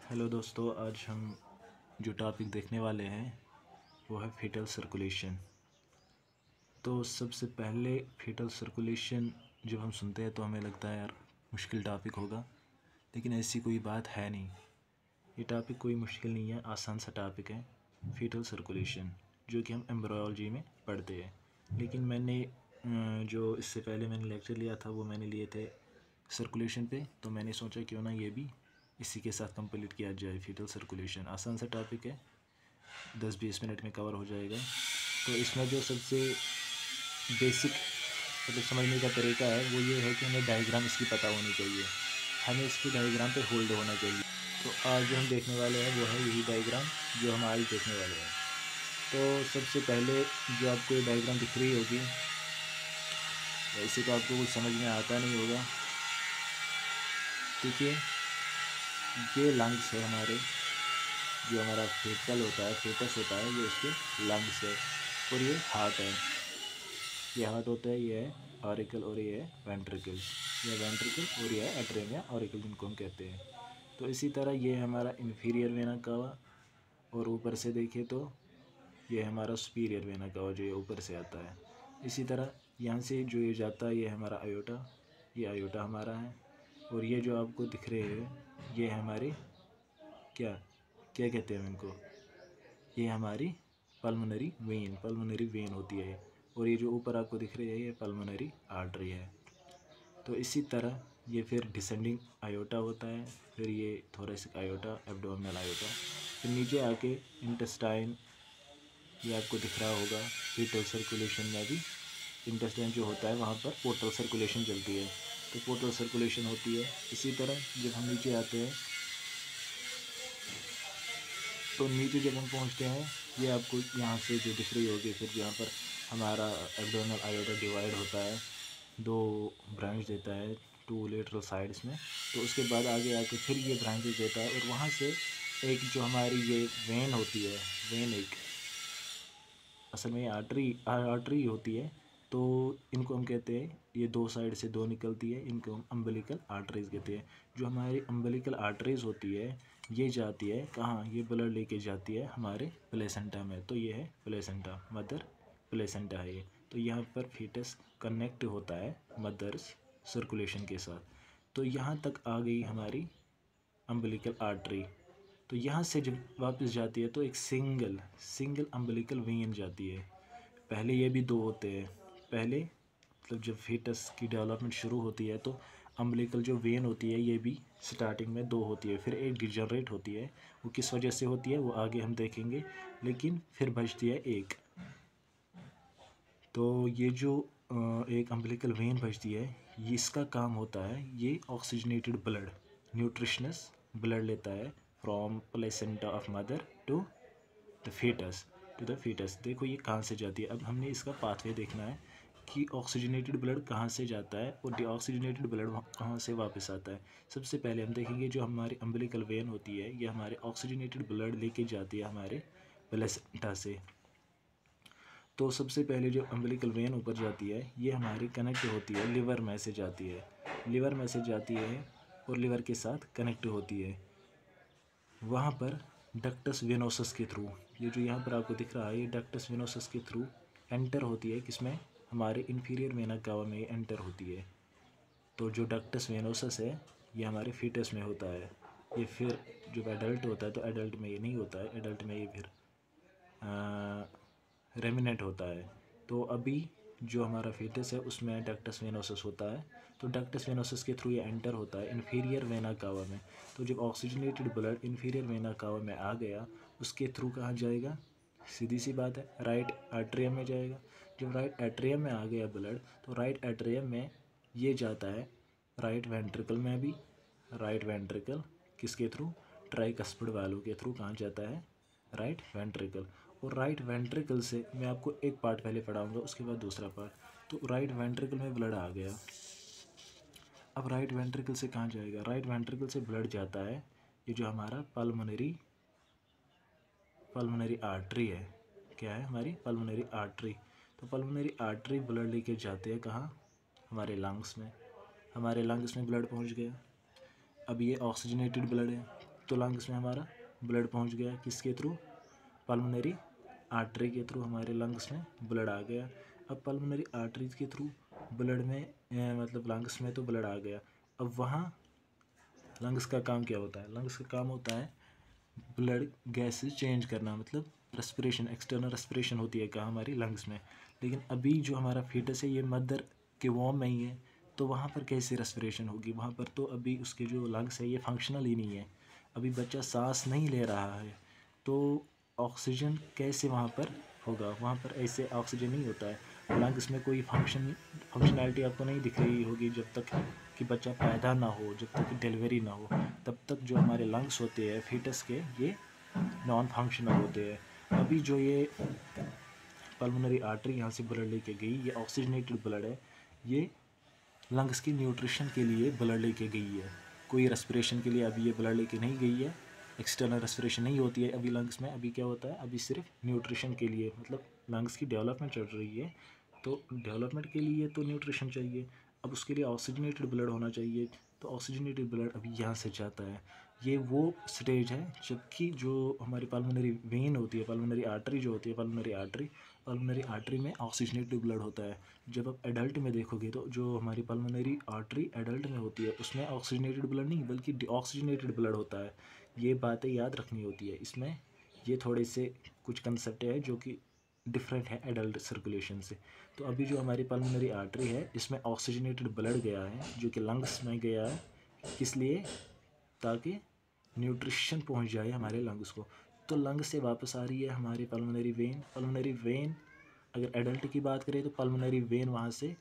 Hello दोस्तों, आज हम जो टॉपिक देखने वाले हैं वो है फीटल सर्कुलेशन। तो सबसे पहले फीटल सर्कुलेशन जब हम सुनते हैं तो हमें लगता है यार मुश्किल टॉपिक होगा, लेकिन ऐसी कोई बात है नहीं। ये टॉपिक कोई मुश्किल नहीं है, आसान सा टॉपिक है फीटल सर्कुलेशन, जो कि हम एम्ब्रियोलॉजी में पढ़ते हैं। लेकिन मैंने जो इससे पहले मैंने लेक्चर लिया था वो मैंने लिए थे सर्कुलेशन पे, तो मैंने सोचा क्यों ना ये भी इसी के साथ कंप्लीट किया जाए। फीटल सर्कुलेशन आसान सा टॉपिक है, 10-20 मिनट में कवर हो जाएगा। तो इसमें जो सबसे बेसिक मतलब समझने का तरीका है वो ये है कि हमें डायग्राम इसकी पता होनी चाहिए, हमें इसके डायग्राम पे होल्ड होना चाहिए। तो आज जो हम देखने वाले हैं वो है यही डायग्राम जो हम आज देखने वाले हैं। तो सबसे पहले जो आपको ये डायग्राम दिख रही होगी, वैसे तो आपको कुछ समझ में आता नहीं होगा। देखिए, ये लंग्स है हमारे, जो हमारा फेटल होता है, फेटस होता है, ये उसके लंग्स है। और ये हार्ट है, ये हार्ट होता है, ये है ऑरिकल और ये है वेंट्रिकल। ये वेंट्रिकल और ये है एट्रियम या ऑरिकल जिनको हम कहते हैं। तो इसी तरह ये हमारा इन्फीरियर वेना कावा, और ऊपर से देखें तो ये हमारा सुपीरियर वेना कावा जो ये ऊपर से आता है। इसी तरह यहाँ से जो ये जाता है ये हमारा आयोटा, ये आयोटा हमारा है। और ये जो आपको दिख रहे हैं ये हमारे क्या क्या कहते हैं इनको, ये हमारी पल्मोनरी वेन होती है। और ये जो ऊपर आपको दिख रही है ये पल्मोनरी आर्टरी है। तो इसी तरह ये फिर डिसेंडिंग आयोटा होता है, फिर ये थोरेसिक आयोटा, एब्डोमिनल आयोटा, फिर नीचे आके इंटेस्टाइन, ये आपको दिख रहा होगा। फीटल सर्कुलेशन में भी इंटेस्टाइन जो होता है वहाँ पर पोर्टल सर्कुलेशन चलती है, तो पोर्टल सर्कुलेशन होती है। इसी तरह जब हम नीचे आते हैं तो नीचे जब हम पहुँचते हैं ये आपको यहाँ से जो दिख रही होगी, फिर यहाँ पर हमारा एब्डोमिनल आयोटा डिवाइड होता है, दो ब्रांच देता है, टू लेटरल साइड्स में। तो उसके बाद आगे आके फिर ये ब्रांचेस देता है, और वहाँ से एक जो हमारी ये वेन होती है, वेन एक असल में आर्टरी होती है। तो इनको हम कहते हैं, ये दो साइड से दो निकलती है, इनको हम अम्बिलिकल आर्टरीज कहते हैं। जो हमारी अम्बिलिकल आर्टरीज होती है ये जाती है कहाँ, ये ब्लड लेके जाती है हमारे प्लेसेंटा में। तो ये है प्लेसेंटा, मदर प्लेसेंटा है ये। तो यहाँ पर फीटस कनेक्ट होता है मदर्स सर्कुलेशन के साथ। तो यहाँ तक आ गई हमारी अम्बिलिकल आर्टरी। तो यहाँ से जब वापस जाती है तो एक सिंगल अम्बिलिकल वेन जाती है। पहले ये भी दो होते हैं, पहले मतलब जब फीटस की डेवलपमेंट शुरू होती है तो अम्बिलिकल जो वेन होती है ये भी स्टार्टिंग में दो होती है, फिर एक डिजनरेट होती है। वो किस वजह से होती है वो आगे हम देखेंगे, लेकिन फिर बचती है एक। तो ये जो एक अम्बिलिकल वेन बचती है, ये इसका काम होता है, ये ऑक्सीजनेटेड ब्लड, न्यूट्रिशनस ब्लड लेता है from placenta of mother to the foetus. देखो ये कहाँ से जाती है। अब हमने इसका पाथवे देखना है कि ऑक्सीजनेटेड ब्लड कहाँ से जाता है और डीऑक्सीजनेटेड ब्लड कहाँ से वापस आता है। सबसे पहले हम देखेंगे जो हमारी अम्बिलिकल वेन होती है ये हमारे ऑक्सीजनेटेड ब्लड लेके जाती है हमारे प्लेसेंटा से। तो सबसे पहले जो अम्बिलिकल वेन ऊपर जाती है ये हमारी कनेक्ट होती है लिवर में से जाती है, लिवर में से जाती है और लिवर के साथ कनेक्ट होती है। वहाँ पर डक्टस वेनोसस के थ्रू, ये जो यहाँ पर आपको दिख रहा है ये डक्टस वेनोसस के थ्रू एंटर होती है, किसमें, हमारे इन्फीरियर वेना कावा में एंटर होती है। तो जो डक्टस वेनोसस है ये हमारे फीटस में होता है। ये फिर जब एडल्ट होता है तो एडल्ट में ये नहीं होता है, एडल्ट में ये फिर रेमिनेंट होता है। तो अभी जो हमारा फीटस है उसमें डक्टस वेनोसस होता है, तो डक्टस वेनोसस के थ्रू ये एंटर होता है इन्फीरियर वेना कावा में। तो जब ऑक्सीजनेटेड ब्लड इन्फीरियर वेना कावा में आ गया उसके थ्रू कहाँ जाएगा, सीधी सी बात है राइट एट्रियम में जाएगा। जब राइट एट्रियम में आ गया ब्लड तो राइट एट्रियम में ये जाता है राइट वेंट्रिकल में भी। राइट वेंट्रिकल किसके थ्रू, ट्राइकस्पिड वालों के थ्रू कहाँ जाता है, राइट वेंट्रिकल। और राइट वेंट्रिकल से मैं आपको एक पार्ट पहले पढ़ाऊंगा उसके बाद दूसरा पार्ट। तो राइट वेंट्रिकल में ब्लड आ गया, अब राइट वेंट्रिकल से कहाँ जाएगा, राइट वेंट्रिकल से ब्लड जाता है ये जो हमारा पल्मोनरी आर्टरी है, क्या है हमारी पल्मोनरी आर्टरी। तो पल्मोनरी आर्टरी ब्लड लेके जाते हैं कहाँ, हमारे लंग्स में, हमारे लंग्स में ब्लड पहुँच गया। अब ये ऑक्सीजनेटेड ब्लड है, तो लंग्स में हमारा ब्लड पहुंच गया, किसके थ्रू? पल्मोनरी आर्टरी के थ्रू हमारे लंग्स में ब्लड आ गया। अब पल्मोनरी आर्टरीज के थ्रू ब्लड में मतलब लंग्स में तो ब्लड आ गया। अब वहाँ लंग्स का काम क्या होता है? लंग्स का काम होता है ब्लड गैसेस चेंज करना, मतलब रेस्पिरेशन, एक्सटर्नल रेस्पिरेशन होती है कहाँ? हमारी लंग्स में। लेकिन अभी जो हमारा फीटस है ये मदर के वॉर्म में ही है, तो वहाँ पर कैसे रेस्पिरेशन होगी? वहाँ पर तो अभी उसके जो लंग्स है ये फंक्शनल ही नहीं है, अभी बच्चा सांस नहीं ले रहा है, तो ऑक्सीजन कैसे वहाँ पर होगा? वहाँ पर ऐसे ऑक्सीजन नहीं होता है। लंग्स में कोई फंक्शनैलिटी आपको नहीं दिख रही होगी जब तक कि बच्चा पैदा ना हो, जब तक डिलीवरी ना हो, तब तक जो हमारे लंग्स होते हैं फीटस के ये नॉन फंक्शनल होते हैं। अभी जो ये पल्मोनरी आर्टरी यहाँ से ब्लड लेके गई, ये ऑक्सीजनेटेड ब्लड है, ये लंग्स की न्यूट्रिशन के लिए ब्लड लेके गई है, कोई रेस्पिरेशन के लिए अभी ये ब्लड लेके नहीं गई है। एक्सटर्नल रेस्पिरेशन नहीं होती है अभी लंग्स में। अभी क्या होता है? अभी सिर्फ न्यूट्रिशन के लिए, मतलब लंग्स की डेवलपमेंट चल रही है, तो डेवलपमेंट के लिए तो न्यूट्रिशन चाहिए। अब उसके लिए ऑक्सीजनेटेड ब्लड होना चाहिए, तो ऑक्सीजनेटेड ब्लड अभी यहाँ से जाता है। ये वो स्टेज है जबकि जो हमारी पल्मोनरी वेन होती है, पल्मोनरी आर्टरी जो होती है, पल्मोनरी आर्टरी में ऑक्सीजनेटेड ब्लड होता है। जब आप एडल्ट में देखोगे तो जो हमारी पल्मोनरी आर्टरी एडल्ट में होती है उसमें ऑक्सीजनेटेड ब्लड नहीं बल्कि डीऑक्सीजनेटेड ब्लड होता है। ये बातें याद रखनी होती है इसमें। ये थोड़े से कुछ कंसेप्ट है जो कि डिफरेंट है एडल्ट सर्कुलेशन से। तो अभी जो हमारी पल्मोनरी आर्टरी है इसमें ऑक्सीजनेटेड ब्लड गया है जो कि लंग्स में गया है, किस लिए? ताकि न्यूट्रिशन पहुंच जाए हमारे लंग्स को। तो लंग्स से वापस आ रही है हमारी पल्मोनरी वेन अगर एडल्ट की बात करें तो पल्मोनरी वेन वहाँ से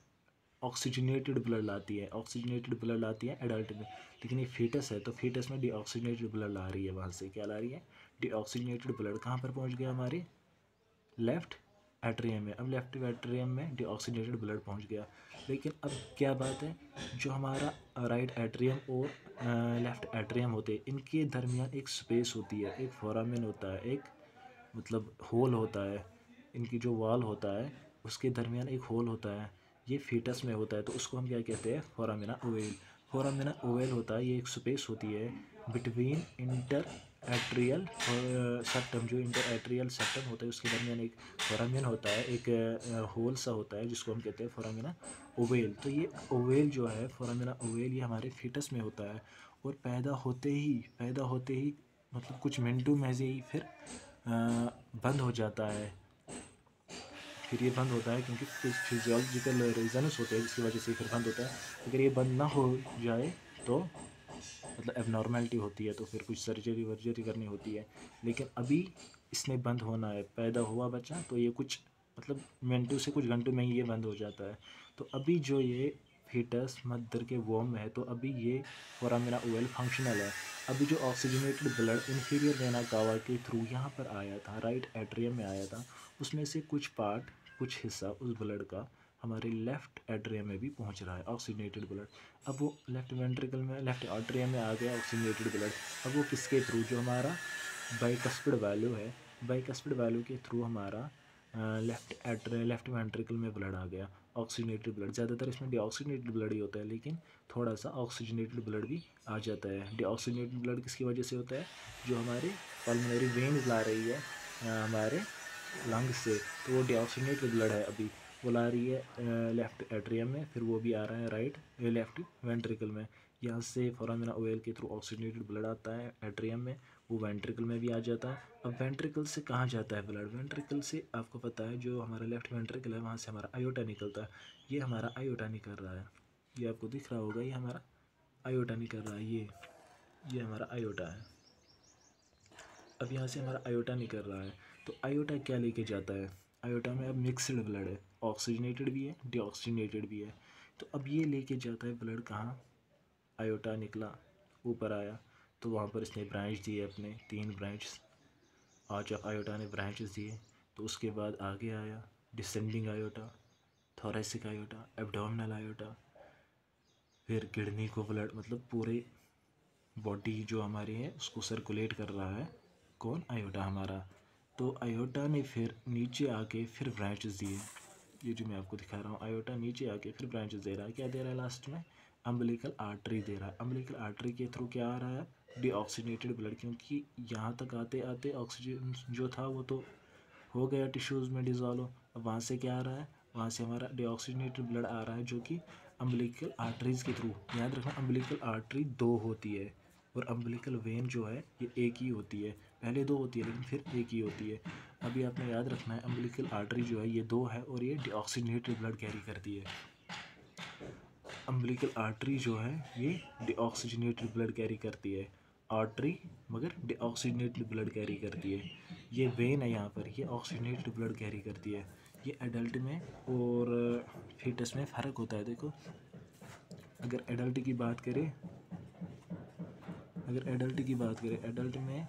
ऑक्सीजनेटेड ब्लड लाती है, एडल्ट में। लेकिन ये फीटस है तो फीटस में डीऑक्सीजनेटेड ब्लड ला रही है, वहाँ से क्या ला रही है? Deoxygenated blood. कहाँ पर पहुँच गया? हमारे लेफ़्ट एट्रियम में। अब लेफ़्ट एट्रियम में डीऑक्सीजनेटेड ब्लड पहुंच गया। लेकिन अब क्या बात है, जो हमारा राइट एट्रियम और लेफ़्ट एट्रियम होते हैं इनके दरमियान एक स्पेस होती है, एक फोरामेन होता है, एक मतलब होल होता है, इनकी जो वॉल होता है उसके दरमियान एक होल होता है, ये फीटस में होता है, तो उसको हम क्या कहते हैं? Foramina oval. फोरामिना ओवेल होता है, ये एक स्पेस होती है बिटवीन इंटर एट्रियल सेप्टम, जो इंटर एट्रियल सेप्टम होता है उसके दरमियान एक फोरामिन होता है, एक होल सा होता है जिसको हम कहते हैं फोरामिना ओवेल। तो ये ओवेल जो है फोरामिना ओवेल ये हमारे फीटस में होता है, और पैदा होते ही मतलब कुछ मिनटों में से ही फिर बंद हो जाता है। फिर ये बंद होता है क्योंकि कुछ फिजियोलॉजिकल रीजन्स होते हैं जिसकी वजह से फिर बंद होता है। अगर ये बंद ना हो जाए तो मतलब एबनॉर्मेलिटी होती है, तो फिर कुछ सर्जरी करनी होती है। लेकिन अभी इसने बंद होना है, पैदा हुआ बच्चा तो ये कुछ मतलब मिनटों से कुछ घंटों में ही ये बंद हो जाता है। तो अभी जो ये फीटस मदर के वॉर्म में है तो अभी ये फोरामिना ओवेल फंक्शनल है। अभी जो oxygenated blood inferior vena cava के थ्रू यहाँ पर आया था, राइट एट्रियम में आया था, उसमें से कुछ हिस्सा उस ब्लड का हमारे लेफ़्ट एट्रियम में भी पहुंच रहा है ऑक्सीजनेटेड ब्लड। अब वो लेफ़्ट वेंट्रिकल में, लेफ़्ट आर्टरियम में आ गया ऑक्सीजनेटेड ब्लड। अब वो किसके थ्रू? जो हमारा बाइकस्पिड वैल्यू है, बाइकस्पिड वैल्यू के थ्रू हमारा लेफ़्ट वेंट्रिकल में ब्लड आ गया ऑक्सीजनेटेड ब्लड। ज़्यादातर इसमें डीऑक्सीजनेटेड ब्लड ही होता है, लेकिन थोड़ा सा ऑक्सीजनेटेड ब्लड भी आ जाता है। डीऑक्सीजनेटेड ब्लड किसकी वजह से होता है? जो हमारे पल्मोनरी वेन्स ला रही है हमारे लंग्स से, तो वो डीऑक्सीजनेटेड ब्लड है अभी वो ला रही है लेफ़्ट एट्रियम में, फिर वो भी आ रहा है राइट लेफ़्ट वेंट्रिकल में। यहाँ से फोरामिना ओवेल के थ्रू ऑक्सीजनेटेड ब्लड आता है एट्रियम में, वो वेंट्रिकल में भी आ जाता है। अब वेंट्रिकल से कहाँ जाता है ब्लड? वेंट्रिकल से आपको पता है जो हमारा लेफ़्ट वेंट्रिकल है वहाँ से हमारा आयोटा निकलता है। ये हमारा आयोटा निकल रहा है, ये आपको दिख रहा होगा, ये हमारा आयोटा निकल रहा है, ये हमारा आयोटा है। अब यहाँ से हमारा आयोटा निकल रहा है, तो आयोटा क्या लेके जाता है? आयोटा में अब मिक्सड ब्लड है, ऑक्सीजनेटेड भी है, डीऑक्सीजनेटेड भी है। तो अब ये लेके जाता है ब्लड कहाँ? आयोटा निकला, ऊपर आया, तो वहाँ पर इसने ब्रांच दिए अपने 3 ब्रांच, आर्च ऑफ आयोटा ने ब्रांचेस दिए। तो उसके बाद आगे आया descending iota, thoracic iota, abdominal iota, फिर किडनी को ब्लड मतलब पूरे बॉडी जो हमारी है उसको सर्कुलेट कर रहा है कौन? आयोटा हमारा। तो आयोटा ने फिर नीचे आके फिर ब्रांचेस दिए, ये जो मैं आपको दिखा रहा हूँ, आयोटा नीचे आके फिर ब्रांचेस दे रहा है। क्या दे रहा है लास्ट में? अम्बिलिकल आर्टरी दे रहा है। अम्बिलिकल आर्टरी के थ्रू क्या आ रहा है? डीऑक्सीजनेटेड ब्लड, क्योंकि यहाँ तक आते आते ऑक्सीजन जो था वो तो हो गया टिश्यूज़ में डिज़ोल्व। अब वहाँ से क्या आ रहा है, वहाँ से हमारा डीऑक्सीजनेटेड ब्लड आ रहा है जो कि अम्बिलिकल आर्टरीज़ के थ्रू। याद रखना अम्बिलिकल आर्टरी 2 होती है और अम्बिलिकल वेन जो है ये एक ही होती है। पहले 2 होती है लेकिन फिर एक ही होती है। अभी आपने याद रखना है अम्बिलिकल आर्टरी जो है ये 2 है और ये डीऑक्सीजनेटेड ब्लड कैरी करती है। अम्बिलिकल आर्टरी जो है ये डीऑक्सीजनेटेड ब्लड कैरी करती है। आर्टरी मगर डीऑक्सीजनेटेड ब्लड कैरी करती है। ये वेन है यहाँ पर, ये ऑक्सीजनेटेड ब्लड कैरी करती है। ये एडल्ट में और फीटस में फ़र्क होता है। देखो अगर एडल्ट की बात करें, एडल्ट में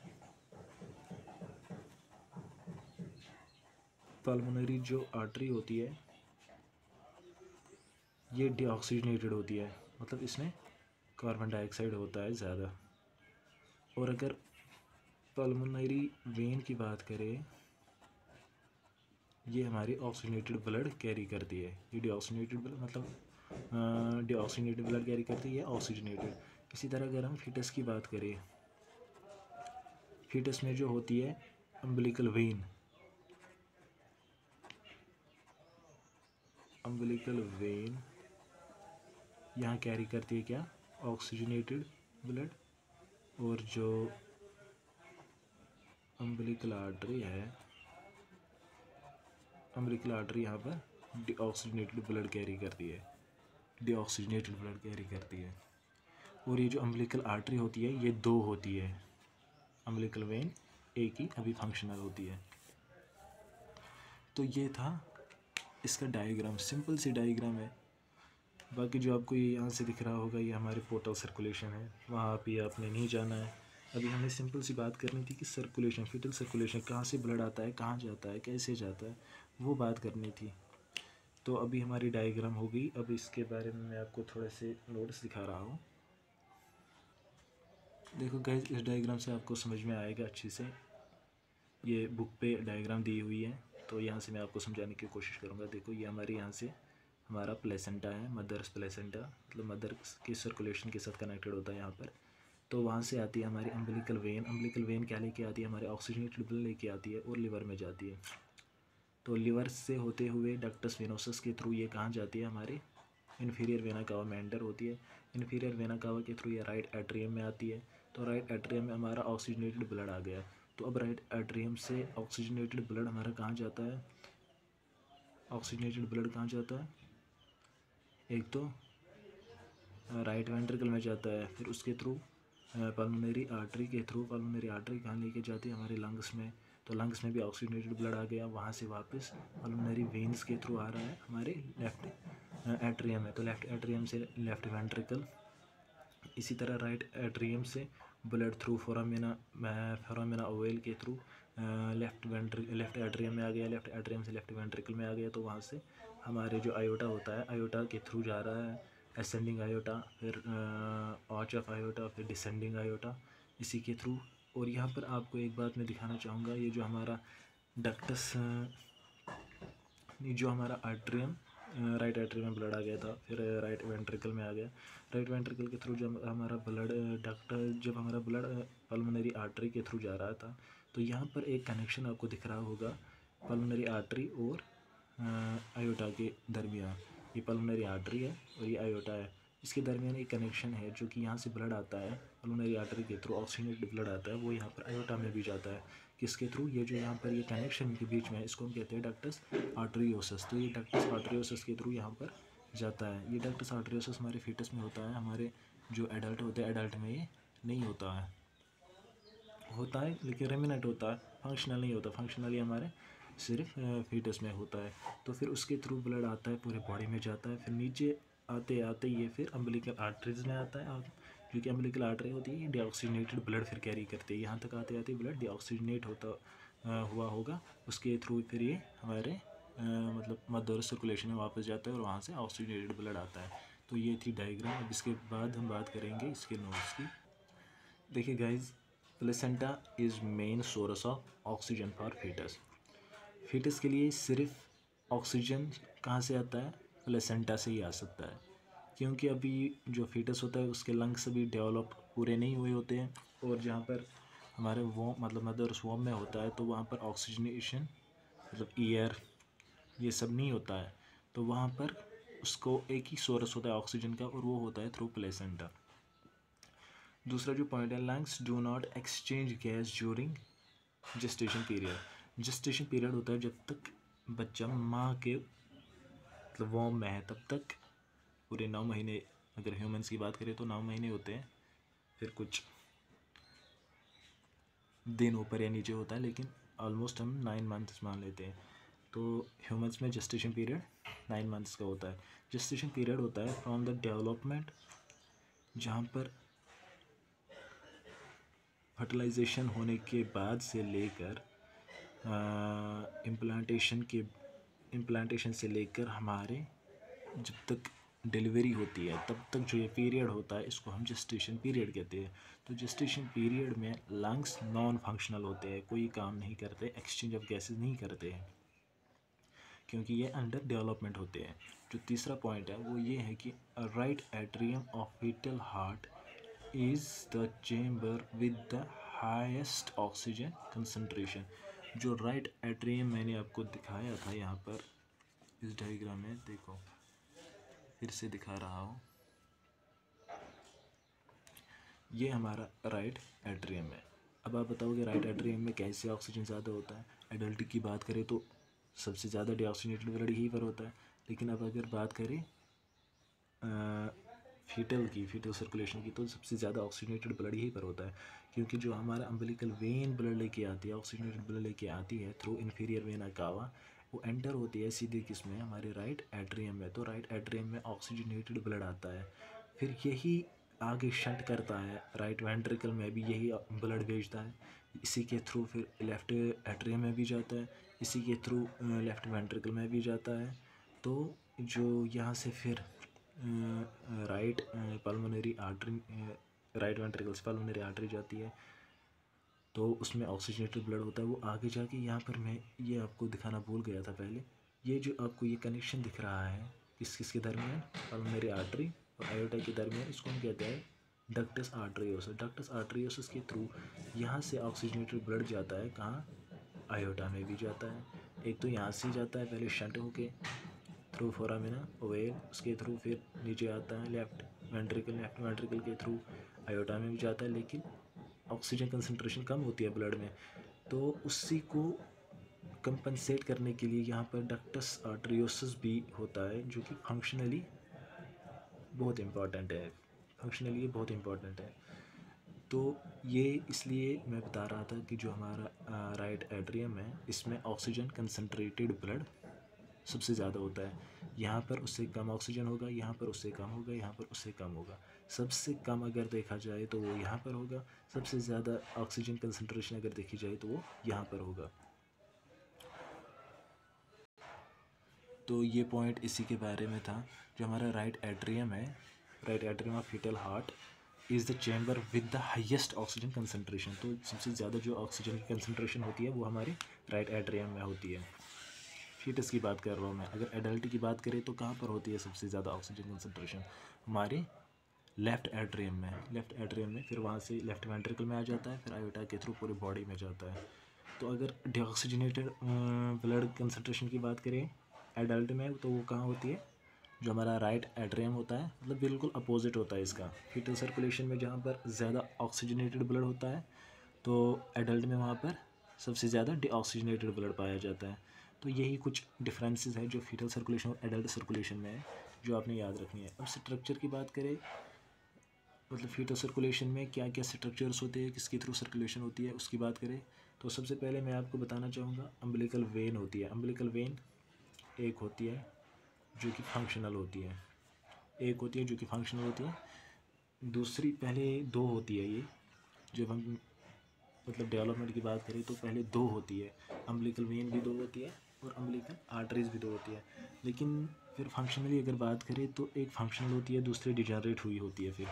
पल्मोनरी जो आर्टरी होती है ये डीऑक्सीजनेटेड होती है, मतलब इसमें कार्बन डाइऑक्साइड होता है ज़्यादा। और अगर पल्मोनरी वेन की बात करें ये हमारी ऑक्सीजनेटेड ब्लड कैरी करती है। ये डीऑक्सीजनेटेड ब्लड मतलब डीऑक्सीजनेटेड ब्लड कैरी करती है ऑक्सीजनेटेड। इसी तरह अगर हम फीटस की बात करें, फीटस में जो होती है अम्बिलिकल वेन यहाँ कैरी करती है क्या, ऑक्सीजनेटेड ब्लड। और जो अम्बिलिकल आर्टरी है, अम्बिलिकल आर्टरी यहाँ पर डीऑक्सीजनेटेड ब्लड कैरी करती है, डीऑक्सीजनेटेड ब्लड कैरी करती है। और ये जो अम्बिलिकल आर्टरी होती है ये 2 होती है, अम्बिलिकल वेन एक ही अभी फंक्शनल होती है। तो ये था इसका डायग्राम, सिंपल सी डायग्राम है। बाकी जो आपको ये यहाँ से दिख रहा होगा ये हमारे पोर्टल सर्कुलेशन है, वहाँ पे आपने नहीं जाना है। अभी हमें सिंपल सी बात करनी थी कि सर्कुलेशन, फीटल सर्कुलेशन कहाँ से ब्लड आता है, कहाँ जाता है, कैसे जाता है, वो बात करनी थी। तो अभी हमारी डायग्राम हो गई। अब इसके बारे में मैं आपको थोड़े से नोट्स दिखा रहा हूँ। देखो गाइस इस डायग्राम से आपको समझ में आएगा अच्छे से, ये बुक पे डायग्राम दी हुई है तो यहाँ से मैं आपको समझाने की कोशिश करूँगा। देखो ये हमारे यहाँ से हमारा प्लेसेंटा है, मदर्स प्लेसेंटा, मतलब मदर के सर्कुलेशन के साथ कनेक्टेड होता है यहाँ पर। तो वहाँ से आती है हमारी अम्बिलिकल वेन। अम्बिलिकल वेन क्या लेके आती है, हमारे ऑक्सीजनेटेड ब्लड लेके आती है और लिवर में जाती है। तो लिवर से होते हुए डक्टस वेनोसस के थ्रू ये कहाँ जाती है, हमारे इन्फीरियर वेना कावा में एंटर होती है। इन्फीरियर वेना कावा के थ्रू ये राइट एट्रियम में आती है। तो राइट एट्रियम में हमारा ऑक्सीजनेटेड ब्लड आ गया। तो अब राइट एट्रियम से ऑक्सीजनेटेड ब्लड हमारा कहाँ जाता है, ऑक्सीजनेटेड ब्लड कहाँ जाता है, एक तो राइट वेंट्रिकल में जाता है, फिर उसके थ्रू पल्मोनरी आर्टरी के थ्रू, पल्मोनरी आर्टरी कहाँ लेके जाती है, हमारे लंग्स में। तो लंग्स में भी ऑक्सीजनेटेड ब्लड आ गया, वहाँ से वापस पल्मोनरी वेन्स के थ्रू आ रहा है हमारे लेफ्ट एट्रियम में। तो लेफ्ट एट्रियम से लेफ्ट वेंट्रिकल, इसी तरह राइट एट्रियम से ब्लड थ्रू फोरामिना ओवेल के थ्रू लेफ्ट एट्रियम में आ गया, लेफ्ट एट्रियम से लेफ्ट वेंट्रिकल में आ गया। तो वहाँ से हमारे जो आयोटा होता है, आयोटा के थ्रू जा रहा है असेंडिंग आयोटा, फिर आर्च ऑफ आयोटा, फिर डिसेंडिंग आयोटा, इसी के थ्रू। और यहाँ पर आपको एक बात मैं दिखाना चाहूँगा, ये जो हमारा डक्टस, जो हमारा आर्ट्रियम, राइट एट्रियम में ब्लड आ गया था, फिर राइट वेंट्रिकल में आ गया। राइट वेंट्रिकल के थ्रू जब हमारा ब्लड जब हमारा ब्लड पल्मोनरी आर्टरी के थ्रू जा रहा था, तो यहाँ पर एक कनेक्शन आपको दिख रहा होगा पल्मोनरी आर्टरी और आयोटा के दरमियान। ये पल्मोनरी आर्टरी है और ये आयोटा है, इसके दरमियान एक कनेक्शन है जो कि यहाँ से ब्लड आता है पल्मोनरी आर्टरी के थ्रू, ऑक्सीजनेटेड ब्लड आता है, वो यहाँ पर आयोटा में भी जाता है। किसके थ्रू, ये जो यहाँ पर ये कनेक्शन के बीच में है इसको हम कहते हैं डक्टस आर्टरियोसस। तो ये डक्टस आर्टरियोसस के थ्रू यहाँ पर जाता है। ये डक्टस आर्टरियोसस हमारे फीटस में होता है, हमारे जो एडल्ट होते हैं एडल्ट में ये नहीं होता है, होता है लेकिन रेमिनेंट होता है, फंक्शनल नहीं होता। फंक्शनली हमारे सिर्फ फीटस में होता है। तो फिर उसके थ्रू ब्लड आता है, पूरे बॉडी में जाता है, फिर नीचे आते आते ये फिर अम्बिलिकल आर्टरीज में आता है। और क्योंकि अम्बिलिकल आर्टरी होती है ये डीऑक्सीजनेटेड ब्लड फिर कैरी करती है, यहाँ तक आते आते ब्लड डीऑक्सीजनेट होता हुआ होगा, उसके थ्रू फिर ये हमारे मतलब मदर सर्कुलेशन में वापस जाता है और वहाँ से ऑक्सीजनेटेड ब्लड आता है। तो ये थी डायग्राम। अब इसके बाद हम बात करेंगे इसके नोट्स की। देखिए guys, placenta is main source of oxygen for foetus. Foetus के लिए सिर्फ ऑक्सीजन कहाँ से आता है, प्लेसेंटा से ही आ सकता है, क्योंकि अभी जो फीटस होता है उसके लंग्स अभी डेवलप पूरे नहीं हुए होते हैं, और जहाँ पर हमारे वो मतलब मदर्स वॉम में होता है तो वहाँ पर ऑक्सीजनेशन मतलब एयर ये सब नहीं होता है, तो वहाँ पर उसको एक ही सोर्स होता है ऑक्सीजन का, और वो होता है थ्रू प्लेसेंटा। दूसरा जो पॉइंट है, lungs do not exchange gas during gestation period. Gestation period होता है जब तक बच्चा माँ के मतलब वॉम में है, तब तक पूरे 9 महीने, अगर ह्यूमंस की बात करें तो 9 महीने होते हैं, फिर कुछ दिन ऊपर या नीचे होता है, लेकिन ऑलमोस्ट हम 9 मंथ्स मान लेते हैं। तो ह्यूमंस में जेस्टेशन पीरियड 9 मंथ्स का होता है। जेस्टेशन पीरियड होता है फ्रॉम द डेवलपमेंट, जहाँ पर फर्टिलाइजेशन होने के बाद से लेकर इम्प्लांटेशन से लेकर हमारे जब तक डिलीवरी होती है तब तक जो ये पीरियड होता है इसको हम जेस्टेशन पीरियड कहते हैं। तो जेस्टेशन पीरियड में लंग्स नॉन फंक्शनल होते हैं, कोई काम नहीं करते, एक्सचेंज ऑफ गैसेस नहीं करते हैं, क्योंकि ये अंडर डेवलपमेंट होते हैं। जो तीसरा पॉइंट है वो ये है कि right atrium of foetal heart is the chamber with the highest oxygen concentration. जो राइट एट्रियम मैंने आपको दिखाया था यहाँ पर इस डायग्राम में, देखो फिर से दिखा रहा हूँ, ये हमारा राइट एट्रियम है। अब आप बताओगे राइट एट्रियम में कैसे ऑक्सीजन ज़्यादा होता है। एडल्ट की बात करें तो सबसे ज़्यादा डीऑक्सीजनेटेड ब्लड यहीं पर होता है, लेकिन अब अगर बात करें फीटल सर्कुलेशन की, तो सबसे ज़्यादा ऑक्सीजनेटेड ब्लड यहीं पर होता है, क्योंकि जो हमारा अम्बिलिकल वेन ब्लड लेके आती है, ऑक्सीजनेटेड ब्लड लेके आती है थ्रू इन्फीरियर वेना कावा, वो एंटर होती है सीधे किसमें, हमारे राइट एट्रियम में। तो राइट एट्रियम में ऑक्सीजनेटेड ब्लड आता है, फिर यही आगे शंट करता है, राइट वेंट्रिकल में भी यही ब्लड भेजता है, इसी के थ्रू फिर लेफ़्ट एट्रियम में भी जाता है, इसी के थ्रू लेफ़्ट वेंट्रिकल में भी जाता है। तो जो यहाँ से फिर right pulmonary artery, right ventricle से पल्मोनरी आर्टरी जाती है, तो उसमें ऑक्सीजनेटेड ब्लड होता है। वो आगे जाके यहाँ पर मैं ये आपको दिखाना भूल गया था पहले, ये जो आपको ये कनेक्शन दिख रहा है किस किस के दरमियान, पल्मोनरी आर्टरी और आयोटा के दरमियान, इसको हम कहते हैं डक्टस आर्टरियोसस। डक्टस आर्टरियोसस के थ्रू यहाँ से ऑक्सीजनेटेड ब्लड जाता है कहाँ, आयोटा में भी जाता है। एक तो यहाँ से जाता है पहले शंट होके थ्रू फोरामिना ओवेल, उसके थ्रू फिर नीचे आता है लेफ़्ट वेंट्रिकल के थ्रू आयोटा में भी जाता है, लेकिन ऑक्सीजन कंसंट्रेशन कम होती है ब्लड में, तो उसी को कंपनसेट करने के लिए यहाँ पर डक्टस आर्टरियोसस भी होता है, जो कि फंक्शनली बहुत इम्पॉर्टेंट है। तो ये इसलिए मैं बता रहा था कि जो हमारा राइट एट्रियम है इसमें ऑक्सीजन कंसंट्रेटेड ब्लड सबसे ज़्यादा होता है। यहाँ पर उससे कम ऑक्सीजन होगा, यहाँ पर उससे कम होगा, यहाँ पर उससे कम होगा। सबसे कम अगर देखा जाए तो वो यहाँ पर होगा, सबसे ज़्यादा ऑक्सीजन कंसंट्रेशन अगर देखी जाए तो वो यहाँ पर होगा। तो ये पॉइंट इसी के बारे में था। जो हमारा राइट एट्रियम है, right atrium of foetal heart is the chamber with the highest oxygen concentration. तो सबसे ज़्यादा जो ऑक्सीजन की कंसंट्रेशन होती है वो हमारे राइट एट्रियम में होती है। फीटस की बात कर रहा हूँ मैं। अगर एडल्ट की बात करें तो कहाँ पर होती है सबसे ज़्यादा ऑक्सीजन कंसंट्रेशन, हमारे लेफ़्ट एट्रियम में, फिर वहाँ से लेफ़्ट वेंट्रिकल में आ जाता है, फिर आयोटा के थ्रू पूरी बॉडी में जाता है। तो अगर डीऑक्सीजनेटेड ब्लड कंसंट्रेशन की बात करें एडल्ट में, तो वो कहाँ होती है, जो हमारा राइट एट्रियम होता है, मतलब बिल्कुल अपोजिट होता है इसका। फीटल सर्कुलेशन में जहाँ पर ज़्यादा ऑक्सीजनेटेड ब्लड होता है, तो एडल्ट में वहाँ पर सबसे ज़्यादा डीऑक्सीजनेटेड ब्लड पाया जाता है। तो यही कुछ डिफरेंसेस है जो फीटल सर्कुलेशन और एडल्ट सर्कुलेशन में है, जो आपने याद रखनी है। अब स्ट्रक्चर की बात करें, मतलब फीटल सर्कुलेशन में क्या क्या स्ट्रक्चर्स होते हैं, किसके थ्रू सर्कुलेशन होती है, उसकी बात करें तो सबसे पहले मैं आपको बताना चाहूँगा अम्बिलिकल वेन होती है। अम्बिलिकल वेन एक होती है जो कि फंक्शनल होती है, दूसरी पहले दो होती है। ये जब हम मतलब डेवलपमेंट की बात करें तो पहले दो होती है, अम्बिलिकल वेन भी दो होती है और अम्बिलिकल आर्टरीज भी दो होती है। लेकिन फिर फंक्शनली अगर बात करें तो एक फंक्शनल होती है, दूसरी डिजनरेट हुई होती है। फिर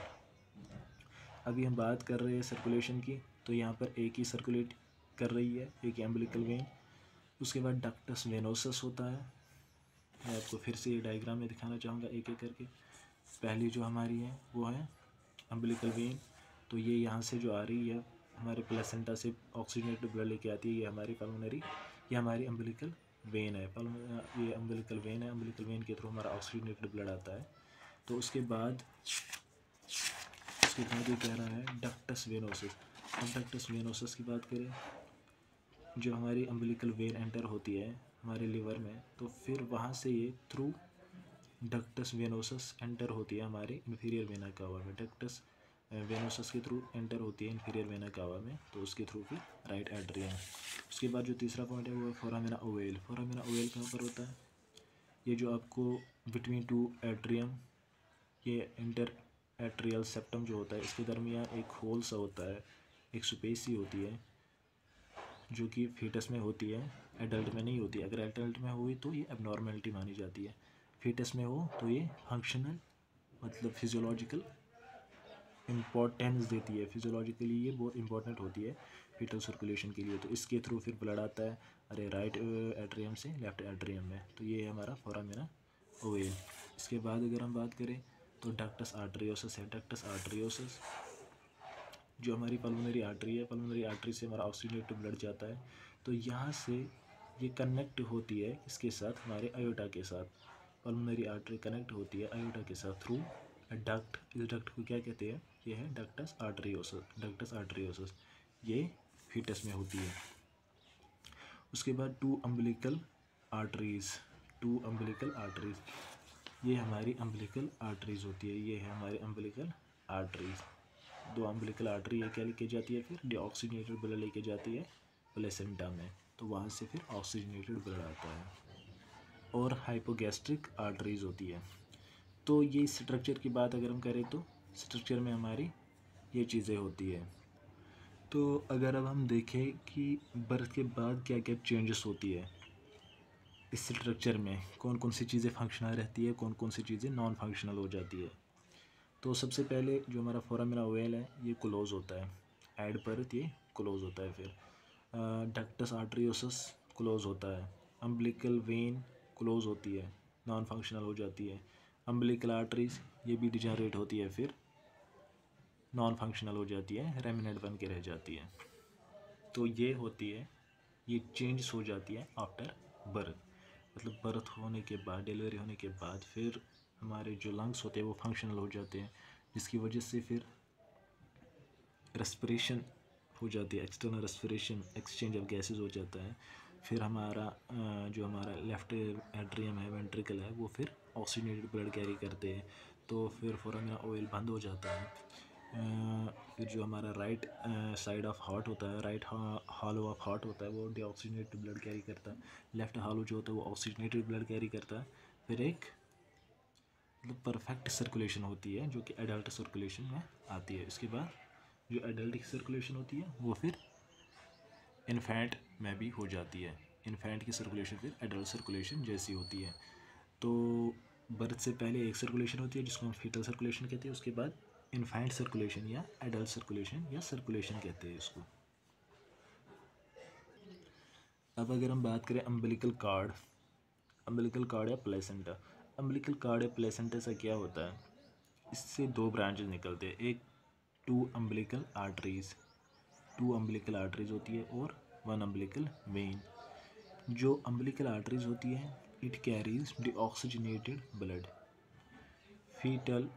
अभी हम बात कर रहे हैं सर्कुलेशन की, तो यहाँ पर एक ही सर्कुलेट कर रही है, एक ही अम्बिलिकल वेन। उसके बाद डक्टस वेनोसस होता है। मैं आपको फिर से ये डायग्राम में दिखाना चाहूँगा एक एक करके। पहली जो हमारी है वो है अम्बिलिकल वेन, तो ये यहाँ से जो आ रही है हमारे प्लेसेंटा से ऑक्सीजनेटेड ब्लड लेके आती है, ये हमारी पल्मोनरी, ये हमारी अम्बिलिकल वेन है। ये अम्बिलिकल वेन है, अम्बिलिकल वेन के थ्रू हमारा ऑक्सीजनेटेड ब्लड आता है। तो उसके बाद ये कह रहा है डक्टस वेनोसस। अब डक्टस वेनोसस की बात करें, जो हमारी अम्बिलिकल वेन एंटर होती है हमारे लिवर में, तो फिर वहाँ से ये थ्रू डक्टस वेनोसस एंटर होती है हमारे इन्फीरियर वेना कावा में। डक्टस वेनोसस के थ्रू एंटर होती है इन्फीरियर वेना कावा में, तो उसके थ्रू फिर राइट एट्रियम। उसके बाद जो तीसरा पॉइंट है वो है फोरामिना ओवेल। फोरामिना ओवेल कहाँ पर होता है? ये जो आपको बिटवीन टू एट्रियम, ये इंटर एट्रियल सेप्टम जो होता है, इसके दरमियान एक होल सा होता है, एक स्पेस सी होती है, जो कि फीटस में होती है, एडल्ट में नहीं होती। अगर एडल्ट में हुई तो ये एबनॉर्मेलिटी मानी जाती है, फीटस में हो तो ये फंक्शनल मतलब फिजियोलॉजिकल इम्पोर्टेंस देती है। फिजियोलॉजिकली ये बहुत इंपॉर्टेंट होती है फीटल सर्कुलेशन के लिए। तो इसके थ्रू फिर ब्लड आता है अरे राइट एट्रियम से लेफ्ट एट्रियम में। तो ये है हमारा फोरामिना ओवेल। इसके बाद अगर हम बात करें तो डक्टस आर्टरियोसस है। डक्टस आर्टरियोसस जो हमारी पल्मोनरी आर्टरी है, पल्मोनरी आर्टरी से हमारा ऑक्सीजनेटेड ब्लड जाता है। तो यहाँ से ये कनेक्ट होती है इसके साथ, हमारे आयोटा के साथ। पल्मोनरी आर्टरी कनेक्ट होती है आयोटा के साथ थ्रू डक्ट। इस डक्ट को क्या कहते हैं? ये है डक्टस आर्टरियोसस। डक्टस आर्टरियोसस ये फीटस में होती है। उसके बाद two umbilical arteries. Two umbilical arteries ये हमारी अम्बिलिकल आर्टरीज़ होती है। ये है हमारी अम्बिलिकल आर्टरीज़। दो अम्बिलिकल आर्टरी ये क्या लेके जाती है? फिर डीऑक्सीजनेटेड ब्लड लेके जाती है प्लेसेंटा में, तो वहाँ से फिर ऑक्सीजनेटेड ब्लड आता है। और हाइपोगैस्ट्रिक आर्टरीज़ होती है। तो ये स्ट्रक्चर की बात अगर हम करें तो स्ट्रक्चर में हमारी ये चीज़ें होती है। तो अगर अब हम देखें कि बर्थ के बाद क्या क्या चेंजेस होती है इस स्ट्रक्चर में, कौन कौन सी चीज़ें फंक्शनल रहती है, कौन कौन सी चीज़ें नॉन फंक्शनल हो जाती है। तो सबसे पहले जो हमारा फोरामिना ओवेल है ये क्लोज होता है, एड बर्थ ये क्लोज होता है। फिर डक्टस आर्टरियोसस क्लोज होता है। अम्बिलिकल वेन क्लोज होती है, नॉन फंक्शनल हो जाती है। अम्बिलिकल आर्टरीज ये भी डिजनरेट होती है, फिर नॉन फंक्शनल हो जाती है, रेमिनेंट बन के रह जाती है। तो ये होती है, ये चेंज हो जाती है आफ्टर बर्थ, मतलब बर्थ होने के बाद, डिलीवरी होने के बाद फिर हमारे जो लंग्स होते हैं वो फंक्शनल हो जाते हैं, जिसकी वजह से फिर रेस्पिरेशन हो जाती है, external respiration, exchange of gases हो जाता है। फिर हमारा जो हमारा लेफ्ट एट्रियम है, वेंट्रिकल है, वो फिर ऑक्सीजनेटेड ब्लड कैरी करते हैं, तो फिर फोरामिना ओवेल बंद हो जाता है। फिर जो हमारा राइट साइड ऑफ हार्ट होता है, राइट हॉलो ऑफ हार्ट होता है, वो डीऑक्सीजनेटेड ब्लड कैरी करता है। लेफ्ट हॉलो जो होता है वो ऑक्सीजनेटेड ब्लड कैरी करता है। फिर एक मतलब परफेक्ट सर्कुलेशन होती है जो कि एडल्ट सर्कुलेशन में आती है। इसके बाद जो एडल्ट की सर्कुलेशन होती है वो फिर इन्फेंट में भी हो जाती है। इन्फेंट की सर्कुलेशन फिर एडल्ट सर्कुलेशन जैसी होती है। तो बर्थ से पहले एक सर्कुलेशन होती है जिसको हम फीटल सर्कुलेशन कहते हैं, उसके बाद इन्फेंट सर्कुलेशन या एडल्ट सर्कुलेशन या सर्कुलेशन कहते हैं इसको। अब अगर हम बात करें अम्बिलिकल कार्ड, अम्बिलिकल कार्ड या प्लेसेंटा। अम्बिलिकल कार्ड या प्लेसेंटा से क्या होता है? इससे दो ब्रांचेस निकलते हैं, एक two umbilical arteries, two umbilical arteries होती है, और वन अम्बिलिकल वेन। जो अम्बिलिकल आर्टरीज होती है it carries deoxygenated blood, fetal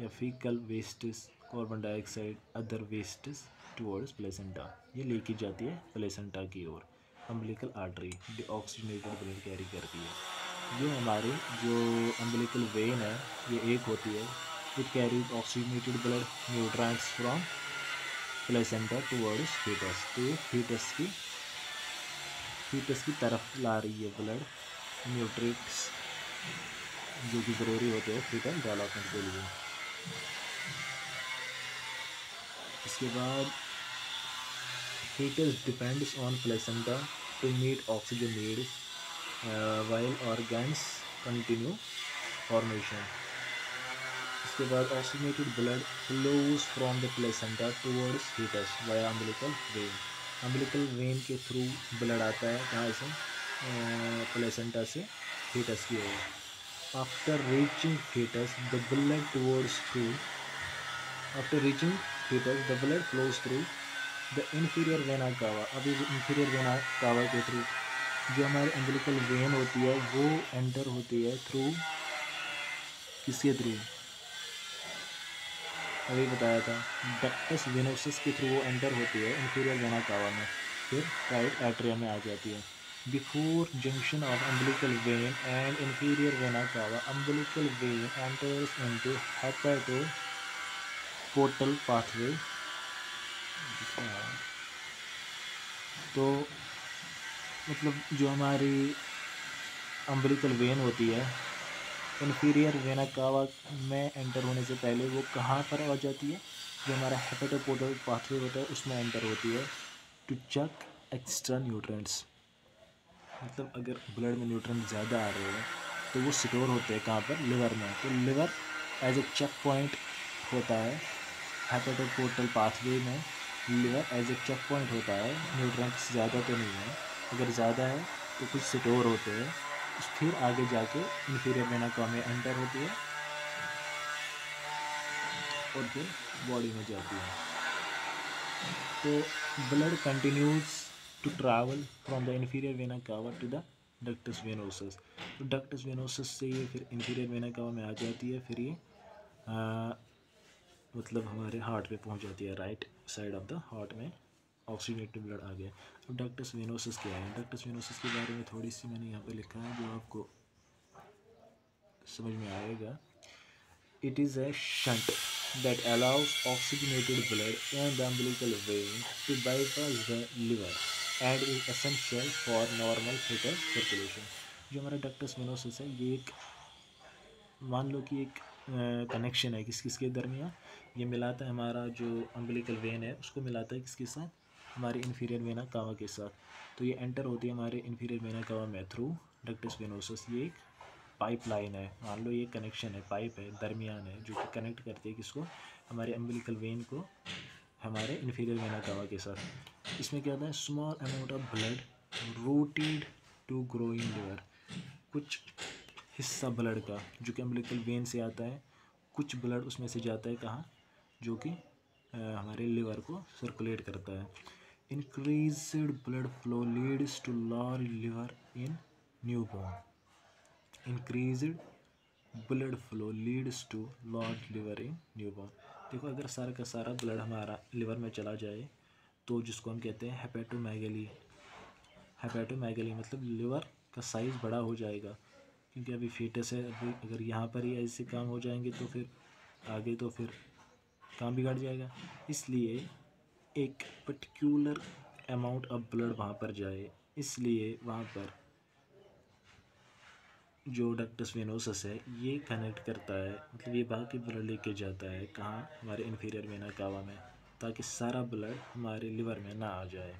या fecal wastes, carbon dioxide, other wastes towards placenta, ये लेके जाती है प्लेसेंटा की ओर। Umbilical artery deoxygenated blood carry करती है। ये हमारी जो अम्बिलिकल वेन है ये एक होती है, it carries oxygenated blood nutrients from placenta towards foetus. तो ये फीटस की तरफ ला रही है ब्लड, न्यूट्रिएंट्स जो कि ज़रूरी होते हैं फीटल डेवलपमेंट के लिए। इसके बाद fetus depends on placenta to meet oxygen needs while organs continue formation. इसके बाद oxygenated blood flows from the placenta towards fetus via umbilical vein. umbilical vein के थ्रू ब्लड आता है कहाँ से? प्लेसेंटा से fetus की ओर. After reaching fetus, the blood towards to after reaching fetus, the blood flows through the inferior vena cava. अभी inferior vena cava के through जो हमारी umbilical vein होती है वो एंटर होती है थ्रू किसके थ्रू, अभी बताया था डक्टस वेनोसस के थ्रू वो एंटर होती है inferior vena cava में, फिर राइट एट्रियम में आ जाती है. Before junction of umbilical vein and inferior vena cava, umbilical vein enters into hepatoportal pathway. तो मतलब जो हमारी umbilical vein होती है inferior vena cava में एंटर होने से पहले वो कहाँ पर आ जाती है, जो हमारा hepatoportal pathway होता है उसमें एंटर होती है टू चेक एक्स्ट्रा न्यूट्रेंट्स. मतलब अगर ब्लड में न्यूट्रेंट ज़्यादा आ रहे हैं तो वो स्टोर होते हैं कहाँ पर, लिवर में. तो liver as a check point होता है हेपेटोपोर्टल पाथवे में. Liver as a check point होता है, न्यूट्रेंट्स ज़्यादा तो नहीं है, अगर ज़्यादा है तो कुछ स्टोर होते हैं, फिर आगे जाके इंफीरियर वेना कावा में एंटर होती है और फिर बॉडी में जाती है. तो blood continues to travel from the inferior vena cava to the ductus venosus. तो ductus venosus से ये फिर inferior vena cava में आ जाती है, फिर ये मतलब हमारे हार्ट पे पहुंच जाती है, right side of the heart में ऑक्सीजनेटेड ब्लड आ गया. अब डक्टस वेनोसस क्या है, डक्टस वेनोसस के बारे में थोड़ी सी मैंने यहाँ पे लिखा है जो आपको समझ में आएगा. It is a shunt that allows oxygenated blood in the umbilical vein to bypass the liver and is essential for normal fetal circulation. जो हमारा डक्टस वेनोसस है ये एक, मान लो कि एक कनेक्शन है किस किस के दरमियान, ये मिलाता है हमारा जो अम्बिलिकल वेन है उसको मिलाता है किसके साथ, हमारे इन्फीरियर वेना कावा के साथ. तो ये एंटर होती है हमारे इन्फीरियर वेना कावा में थ्रू डक्टस वेनोसस. ये एक पाइप लाइन है, मान लो ये कनेक्शन है, पाइप है दरमियान है जो कि कनेक्ट करती है किसको, हमारे अम्बिलिकल वेन को हमारे इन्फीरियर वेना कावा के साथ. इसमें क्या होता है, small amount of blood routed to growing liver. कुछ हिस्सा ब्लड का जो कि अम्बिलिकल वेन से आता है, कुछ ब्लड उसमें से जाता है कहाँ, जो कि हमारे लिवर को सर्कुलेट करता है. Increased blood flow leads to large liver in newborn. Increased blood flow leads to large liver in newborn. देखो अगर सारा का सारा ब्लड हमारा लिवर में चला जाए तो जिसको हम कहते हैं हेपेटोमेगली. हेपेटोमेगली मतलब लिवर का साइज़ बड़ा हो जाएगा, क्योंकि अभी फीटस है. अभी अगर यहाँ पर ही ऐसे काम हो जाएंगे तो फिर आगे तो फिर काम बिगड़ जाएगा. इसलिए एक पर्टिकुलर अमाउंट ऑफ ब्लड वहाँ पर जाए, इसलिए वहाँ पर जो डक्टस वेनोसस है ये कनेक्ट करता है, मतलब ये बाकी ब्लड लेके जाता है कहाँ, हमारे इन्फीरियर वेना कावा में, ताकि सारा ब्लड हमारे लिवर में ना आ जाए.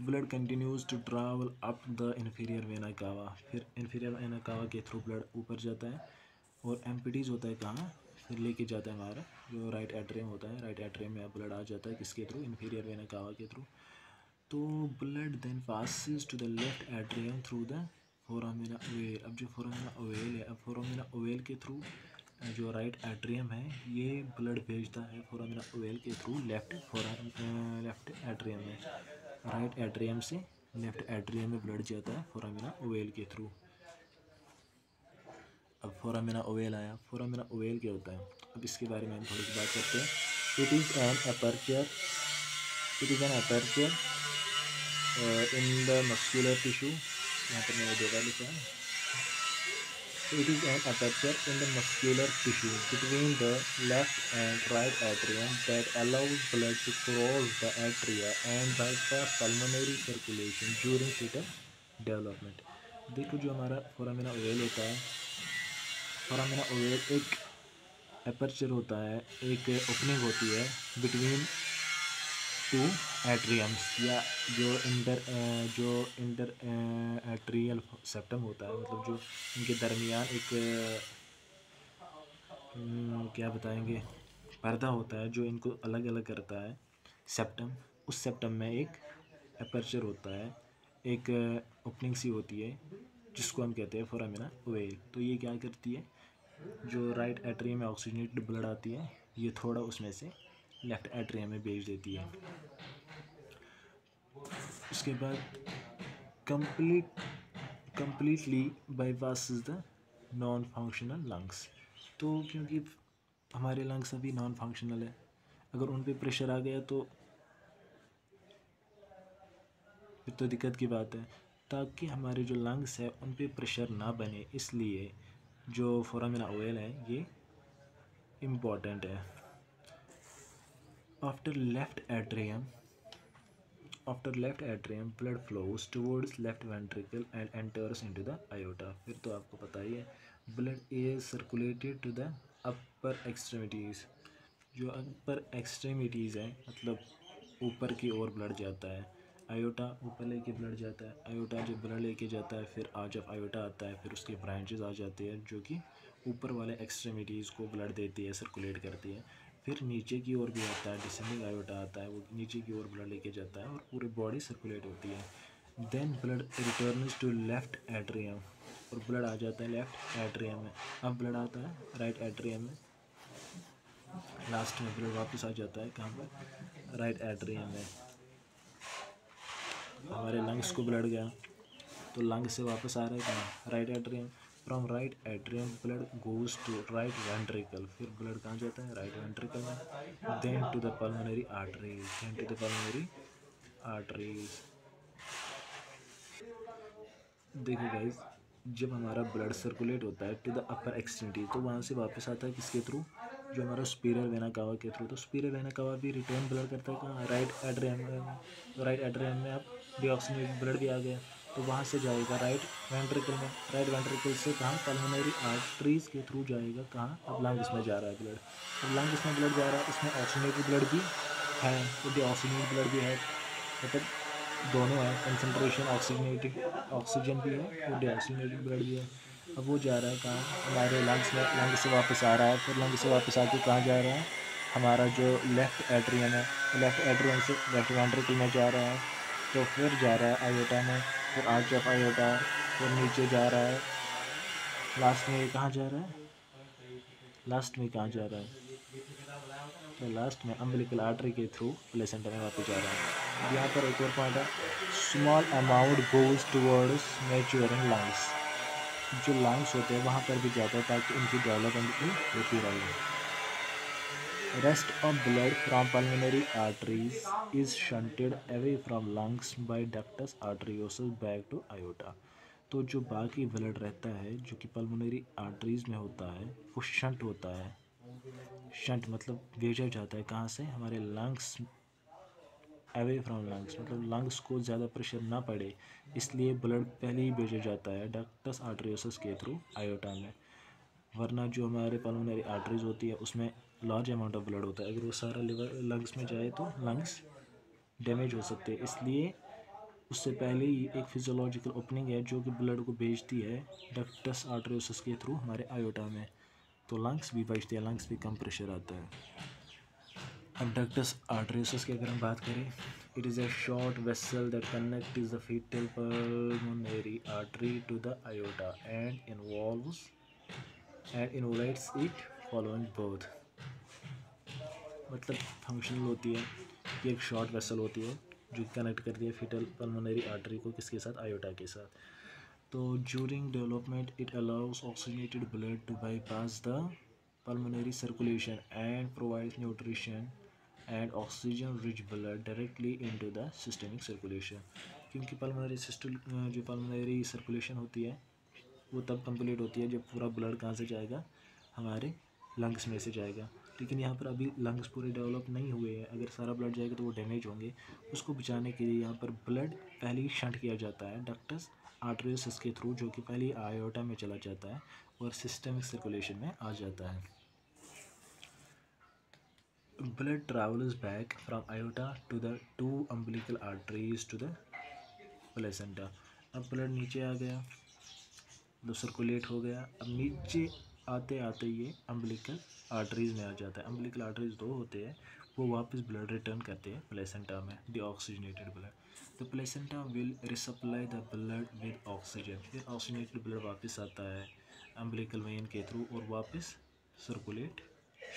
Blood continues to travel up the inferior vena cava. फिर इन्फीरियर वेना कावा के थ्रू ब्लड ऊपर जाता है और एम्पिटीज होता है कहाँ, फिर लेके जाता है हमारा जो राइट एट्रियम होता है. राइट एट्रियम में ब्लड आ जाता है किसके थ्रू, इन्फीरियर वेना कावा के थ्रू. तो blood then passes to the left atrium through the foramina ovale. अब जो फोरामिना ओवेल है, अब फोरामिना ओवेल के थ्रू जो राइट एट्रियम है ये ब्लड भेजता है फोरामिना ओवेल के थ्रू लेफ्ट एट्रियम में. राइट एट्रियम से लेफ्ट एट्रियम में ब्लड जाता है फोरामिना ओवेल के थ्रू. अब फोरामिना ओवेल आया, फोरामिना ओवेल क्या होता है, अब इसके बारे में हम थोड़ी सी बात करते हैं. It is an aperture in the muscular tissue. यहाँ पर मैंने दो बार लिखा है. It is an aperture in the muscular tissue between the left and right atrium that allows blood to cross the atria and bypass pulmonary circulation during fetal development. देखो जो हमारा फोरामिना ओवेल होता है, फोरामिना ओवेल एक aperture होता है, एक opening होती है बिटवीन टू एट्रियम्स, या जो इंटर एट्रियल सेप्टम होता है, मतलब जो इनके दरमियान एक क्या बताएंगे, पर्दा होता है जो इनको अलग अलग करता है, सेप्टम. उस सेप्टम में एक अपर्चर होता है, एक ओपनिंग सी होती है जिसको हम कहते हैं फोरामिना ओवेल. तो ये क्या करती है, जो राइट एट्रियम में ऑक्सीजनेटेड ब्लड आती है ये थोड़ा उसमें से लेफ़्ट एट्रियम में भेज देती है। उसके बाद completely bypasses the non functional lungs. तो क्योंकि हमारे लंग्स अभी नॉन फंक्शनल है, अगर उन पे प्रेशर आ गया तो फिर तो दिक्कत की बात है। ताकि हमारे जो लंग्स है उन पे प्रेशर ना बने, इसलिए जो फोरामिना ऑयल है ये इम्पॉर्टेंट है। After left atrium blood flows towards left ventricle and enters into the aorta. फिर तो आपको पता ही है, blood is circulated to the upper extremities. जो अपर एक्सट्रीमिटीज़ है मतलब ऊपर की ओर ब्लड जाता है। आयोटा ऊपर लेके ब्लड जाता है, आयोटा जब ब्लड लेके जाता है फिर जब आयोटा आता है फिर उसके ब्रांचेस आ जाती है जो कि ऊपर वाले एक्सट्रीमिटीज़ को ब्लड देती है, सर्कुलेट करती है। फिर नीचे की ओर भी आता है, डिसेंडिंग आयोटा आता है, वो नीचे की ओर ब्लड लेके जाता है और पूरी बॉडी सर्कुलेट होती है। Then blood returns to left atrium, और ब्लड आ जाता है लेफ्ट एट्रियम में। अब ब्लड आता है राइट एट्रियम में, लास्ट में ब्लड वापस आ जाता है कहाँ पर, राइट एट्रियम में। हमारे लंग्स को ब्लड गया तो लंग से वापस आ रहा है कहाँ, right atrium. From right atrium blood goes to right ventricle, फिर ब्लड कहाँ जाता है, राइट वेंट्रिकल में। Then to the pulmonary arteries, then to the pulmonary arteries. देखो गाइस, जब हमारा ब्लड सर्कुलेट होता है टू द अपर एक्सट्रीमिटी तो वहाँ से वापस आता है किसके थ्रू, जो हमारा सुपीरियर वेना कावा के थ्रू। तो सुपीरियर वेना कावा भी रिटर्न ब्लड करता है कहाँ, राइट एट्रियम में। तो राइट एट्रियम में अब डीऑक्सीनेटेड ब्लड भी आ गया तो वहाँ से जाएगा राइट वेंट्रिकल में, राइट वेंट्रिकल से कहाँ, पल्मोनरी आर्टरीज के थ्रू जाएगा कहाँ, अब लंग्स में जा रहा है ब्लड। अब लंग्स में ब्लड जा रहा है, उसमें ऑक्सीनेटेड ब्लड भी है तो डीऑक्सीनेटेड ब्लड भी है, मतलब दोनों है, कंसनट्रेशन ऑक्सीजन भी है और डीऑक्सीनेटेड ब्लड भी है। अब वो जा रहा है कहाँ, हमारे लंग्स में, लंग से वापस आ रहा है, फिर लंग से वापस आके कहाँ जा रहा है, हमारा जो लेफ़्ट एट्रियम है, लेफ़्ट एट्रियम से लेफ़्ट वेंट्रिकल में जा रहा है, तो फिर जा रहा है आयोटा में, फिर आर्च ऑफ आयोटा, फिर नीचे जा रहा है, लास्ट में कहाँ जा रहा है, लास्ट में कहाँ जा रहा है, तो लास्ट में अम्बिलिकल आर्टरी के थ्रू प्लेसेंटा में वापस जा रहा है। यहाँ पर एक और पॉइंट है, small amount goes towards maturing lungs. जो लंग्स होते हैं वहाँ पर भी जाता है ताकि उनकी डेवलपमेंट भी होती रहे। Rest of blood from pulmonary arteries is shunted away from lungs by ductus arteriosus back to aorta. तो जो बाकी ब्लड रहता है जो कि पल्मोनरी आर्टरीज में होता है वो शंट होता है। शंट मतलब भेजा जाता है कहाँ से, हमारे लंग्स, अवे फ्रॉम लंग्स मतलब लंग्स को ज़्यादा प्रेशर ना पड़े, इसलिए ब्लड पहले ही भेजा जाता है डक्टस आर्टरियोसस के थ्रू आयोटा में। वरना जो हमारे पल्मोनरी आर्टरीज होती है उसमें लार्ज अमाउंट ऑफ ब्लड होता है, अगर वो सारा लिवर लंग्स में जाए तो लंग्स डैमेज हो सकते हैं। इसलिए उससे पहले ही एक फिजियोलॉजिकल ओपनिंग है जो कि ब्लड को भेजती है डक्टस आर्टरियोसस के थ्रू हमारे आयोटा में, तो लंग्स भी बचते हैं, लंग्स भी कम प्रेशर आता है। अब डक्टस आर्टरियोसस की अगर हम बात करें, it is a short vessel that connect is the fetal pulmonary artery to the aorta and involutes it following birth. मतलब फंक्शनल होती है, ये एक शॉर्ट वेसल होती है जो कनेक्ट करती है फीटल पल्मोनरी आर्टरी को किसके साथ, आयोटा के साथ। तो during development it allows oxygenated blood to bypass the pulmonary circulation and provides nutrition and oxygen rich blood directly into the systemic circulation। क्योंकि जो पल्मोनरी सर्कुलेशन होती है वो तब कंप्लीट होती है जब पूरा ब्लड कहाँ से जाएगा, हमारे लंग्स में से जाएगा। लेकिन यहाँ पर अभी लंग्स पूरे डेवलप नहीं हुए हैं, अगर सारा ब्लड जाएगा तो वो डैमेज होंगे। उसको बचाने के लिए यहाँ पर ब्लड पहले ही शंट किया जाता है डक्टस आर्टरियोसस के थ्रू, जो कि पहले ही आयोटा में चला जाता है और सिस्टमिक सर्कुलेशन में आ जाता है। Blood travels back from aorta to the two umbilical arteries to the placenta। अब ब्लड नीचे आ गया, तो सर्कुलेट हो गया, अब नीचे आते आते ये अम्बिलिकल आर्टरीज में आ जाता है। अम्बिलिकल आर्टरीज दो होते हैं, वो वापस ब्लड रिटर्न करते हैं प्लेसेंटा में, डीऑक्सीजनेटेड ब्लड। तो placenta will resupply the blood with oxygen, फिर ऑक्सीजनेटेड ब्लड वापस आता है अम्बिलिकल वेन के थ्रू और वापस सर्कुलेट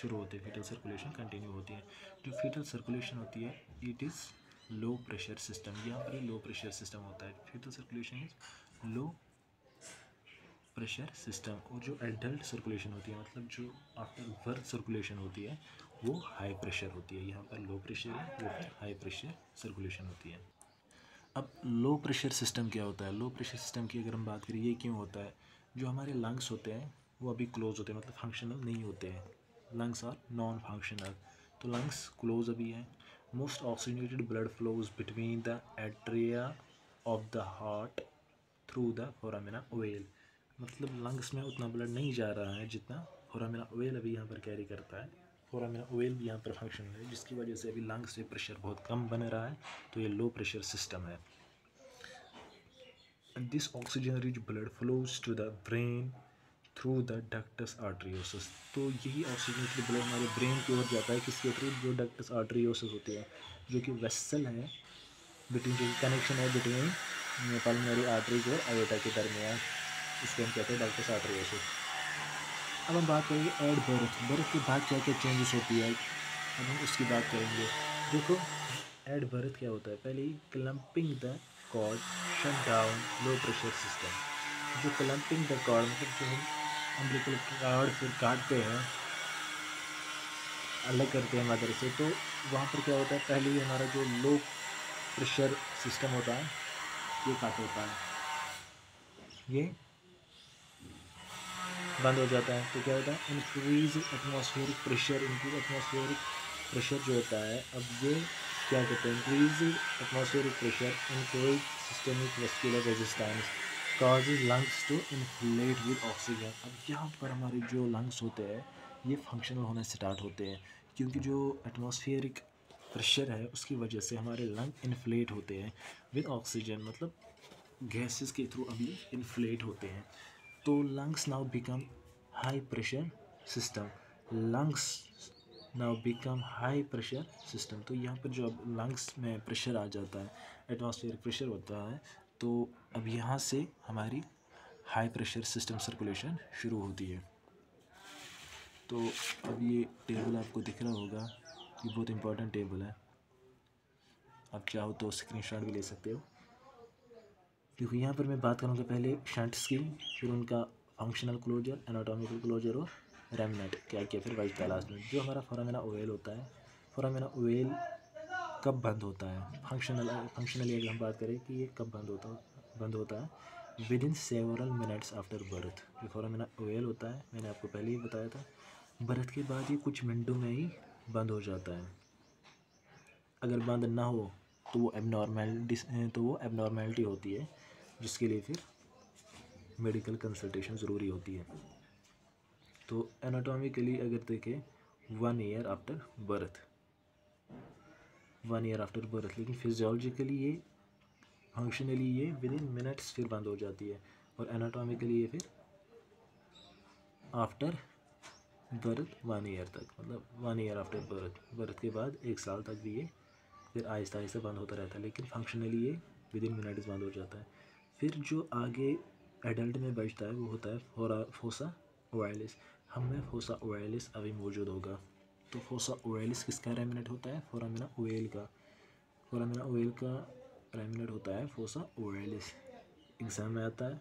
शुरू होते हैं, फीटल सर्कुलेशन कंटिन्यू होती है। जो फीटल सर्कुलेशन होती है it is low pressure system, यहाँ पर लो प्रेशर सिस्टम होता है। Fetal circulation is low pressure system. और जो एडल्ट सर्कुलेशन होती है, मतलब जो आफ्टर बर्थ सर्कुलेशन होती है, वो हाई प्रेशर होती है। यहाँ पर लो प्रेशर है, वो हाई प्रेशर सर्कुलेशन होती है। अब लो प्रेशर सिस्टम क्या होता है? लो प्रेशर सिस्टम की अगर हम बात करें, ये क्यों होता है? जो हमारे लंग्स होते हैं वो अभी क्लोज होते हैं, मतलब फंक्शनल नहीं होते हैं। लंग्स आर नॉन फंक्शनल, तो लंग्स क्लोज अभी है। Most oxygenated blood flows between the atria of the heart through the foramina oval, मतलब लंग्स में उतना ब्लड नहीं जा रहा है जितना फोरामिना ओवेल अभी यहाँ पर कैरी करता है। फोरामिना ओवेल भी यहाँ पर फंक्शनल है, जिसकी वजह से अभी लंग्स से प्रेशर बहुत कम बन रहा है, तो ये लो प्रेशर सिस्टम है। This oxygen rich blood flows to the brain through the ductus arteriosus, तो यही ऑक्सीजनेटेड ब्लड हमारे ब्रेन की ओर जाता है, किसके थ्रू? जो डक्टस आर्टरियोसस होती है, जो कि वेसल है बिटवीन, जो कनेक्शन है बिटवीन पल्मोनरी आर्टरीज और आयोटा के दरमियान, इसको हम कहते हैं डक्टस आर्टरियोसस। अब हम बात करेंगे एट बर्थ, बर्थ के बाद क्या क्या चेंजेस होती है, अब हम उसकी बात करेंगे। देखो एट बर्थ क्या होता है, पहले ही clamping the cord shut down low pressure system. जो क्लम्पिंग द कॉर्ड मतलब जो हम अम्बिलिकल कॉर्ड फिर काटते हैं, अलग करते हैं मदर से, तो वहाँ पर क्या होता है, पहले ही हमारा जो लो प्रेशर सिस्टम होता है ये काट होता है, ये बंद हो जाता है। तो क्या होता है, increase atmospheric pressure, increase atmospheric pressure जो होता है, अब ये क्या कहते हैं, increase atmospheric pressure increase systemic vascular resistance causes lungs to inflate with oxygen. अब यहाँ पर हमारे जो लंग्स होते हैं ये फंक्शनल होने स्टार्ट होते हैं, क्योंकि जो एटमॉस्फेरिक प्रेशर है उसकी वजह से हमारे लंग इन्फ्लेट होते हैं विद ऑक्सीजन, मतलब गैसेस के थ्रू अभी इन्फ्लेट होते हैं। तो lungs now become high pressure system, lungs now become high pressure system. तो यहाँ पर जो अब लंग्स में प्रेशर आ जाता है, एटमॉस्फेरिक प्रेशर होता है, तो अब यहाँ से हमारी हाई प्रेशर सिस्टम सर्कुलेशन शुरू होती है। तो अब ये टेबल आपको दिख रहा होगा, ये बहुत इंपॉर्टेंट टेबल है, आप चाहो तो स्क्रीनशॉट भी ले सकते हो, क्योंकि यहाँ पर मैं बात करूँगा पहले शंट्स की, फिर उनका फंक्शनल क्लोजर, एनाटॉमिकल क्लोजर और रेमनेट क्या किया, फिर वाइट लास्ट में। जो हमारा फोरामिना ओवेल होता है, फोरामिना ओवेल कब बंद होता है, फंक्शनली अगर हम बात करें कि ये कब बंद होता है with in several minutes after birth. जो फोरामिना ओवेल होता है, मैंने आपको पहले ही बताया था, बर्थ के बाद ये कुछ मिनटों में ही बंद हो जाता है। अगर बंद ना हो तो वो एबनॉर्मेलिटी होती है, जिसके लिए फिर मेडिकल कंसल्टेशन ज़रूरी होती है। तो एनाटॉमिकली अगर देखें 1 year after birth, 1 year after birth, लेकिन फिजियोलॉजिकली ये, फंक्शनली ये विद इन मिनट्स फिर बंद हो जाती है, और एनाटॉमिकली ये फिर आफ्टर बर्थ 1 ईयर तक, मतलब 1 ईयर आफ्टर बर्थ के बाद 1 साल तक भी ये फिर आहिस्ता आहिस्ता बंद होता रहता है, लेकिन फंक्शनली ये विद इन मिनट्स बंद हो जाता है। फिर जो आगे एडल्ट में बचता है वो होता है फोसा ओवाइलिस। हमें फोसा ओवाइलिस अभी मौजूद होगा। तो फोसा ओवाइलिस किसका रेमिनेट होता है? फोरामिना ओवेल का। फोरामिना ओवेल का रेमिनेट होता है फोसा ओवाइलिस, एग्ज़ाम में आता है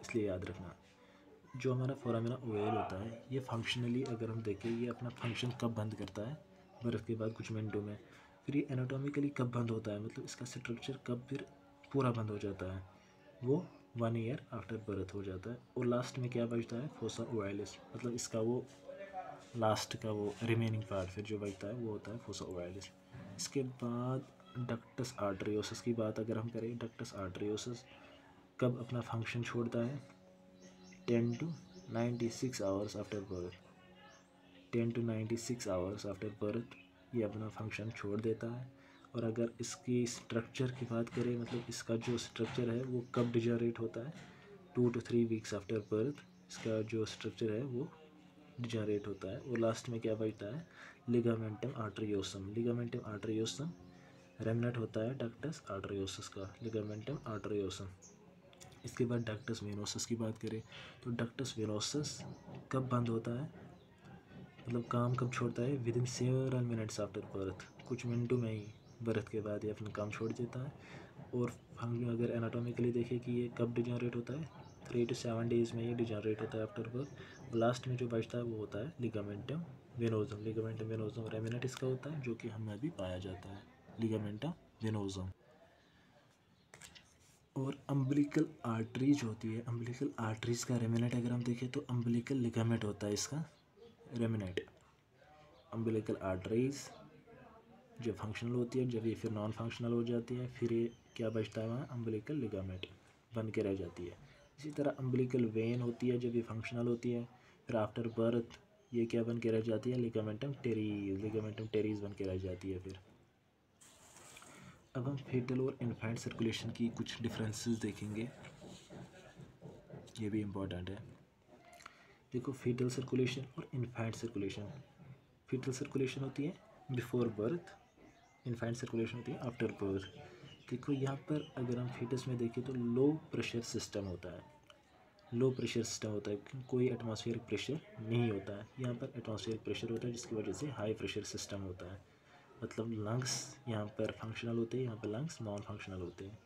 इसलिए याद रखना। जो हमारा फोरामिना ओवेल होता है ये फंक्शनली अगर हम देखें, ये अपना फंक्शन कब बंद करता है? बर्थ के बाद कुछ मिनटों में। फिर ये एनाटॉमिकली कब बंद होता है, मतलब इसका स्ट्रक्चर कब फिर पूरा बंद हो जाता है? वो 1 ईयर आफ्टर बर्थ हो जाता है। और लास्ट में क्या बचता है? फोसा ओवाइलिस, मतलब इसका वो लास्ट का वो रिमेनिंग पार्ट फिर जो बचता है वो होता है फोसा ओवाइलिस। इसके बाद डक्टस आर्टरियोसिस की बात अगर हम करें, डक्टस आर्टरियोसिस कब अपना फंक्शन छोड़ता है? 10 to 96 hours after birth. 10 to 96 hours after birth ये अपना फंक्शन छोड़ देता है। और अगर इसकी स्ट्रक्चर की बात करें, मतलब इसका जो स्ट्रक्चर है वो कब डिजनरेट होता है? 2 to 3 वीक्स आफ्टर बर्थ इसका जो स्ट्रक्चर है वो डिजनरेट होता है। और लास्ट में क्या बचता है? लिगामेंटम आर्टरियोसम। लिगामेंटम आर्टरियोसम रेमिनेट होता है डक्टस आर्टरियोसिस का, लिगामेंटम आर्टरियोसम। इसके बाद डक्टस वेनोसस की बात करें तो डक्टस वेनोसस कब बंद होता है? मतलब काम कब छोड़ता है, with in several minutes after birth, कुछ मिनटों में ही बर्थ के बाद ये अपना काम छोड़ देता है। और हम अगर एनाटॉमिकली देखें कि ये कब डिजनरेट होता है, 3 to 7 डेज़ में ये डिजनरेट होता है आफ्टर बर्थ। लास्ट में जो बचता है वो होता है लिगामेंटम वेनोजम। लिगामेंटम वेनोजम रेमिनेट इसका होता है, जो कि हमें अभी पाया जाता है, लिगामेंटम वेनोजम। और अम्बिलिकल आर्टरीज होती है, अम्बिलिकल आर्टरीज का रेमिनेट अगर हम देखें तो अम्बिलिकल लिगामेंट होता है इसका रेमिनेट। अम्बिलिकल आर्टरीज जब फंक्शनल होती है, जब ये फिर नॉन फंक्शनल हो जाती है, फिर ये क्या बचता है वहाँ, अम्बिलिकल लिगामेंट बन के रह जाती है। इसी तरह अम्बिलिकल वेन होती है, जब ये फंक्शनल होती है, फिर आफ्टर बर्थ ये क्या बन के रह जाती है, लिगामेंटम टेरीज, लिगामेंटम टेरीज बन के रह जाती है। फिर अब हम फेटल और इन्फेंट सर्कुलेशन की कुछ डिफरेंसेस देखेंगे, ये भी इम्पोर्टेंट है। देखो, फेटल सर्कुलेशन और इन्फेंट सर्कुलेशन। फेटल सर्कुलेशन होती है बिफोर बर्थ, इन्फेंट सर्कुलेशन होती है आफ्टर बर्थ। देखो यहाँ पर अगर हम फीटस में देखें तो लो प्रेशर सिस्टम होता है, लो प्रेशर सिस्टम होता है, कोई एटमॉस्फेरिक प्रेशर नहीं होता है। यहाँ पर एटमॉस्फेरिक प्रेशर होता है, जिसकी वजह से हाई प्रेशर सिस्टम होता है। मतलब लंग्स यहाँ पर फंक्शनल होते हैं, यहाँ पर लंग्स नॉन फंक्शनल होते हैं।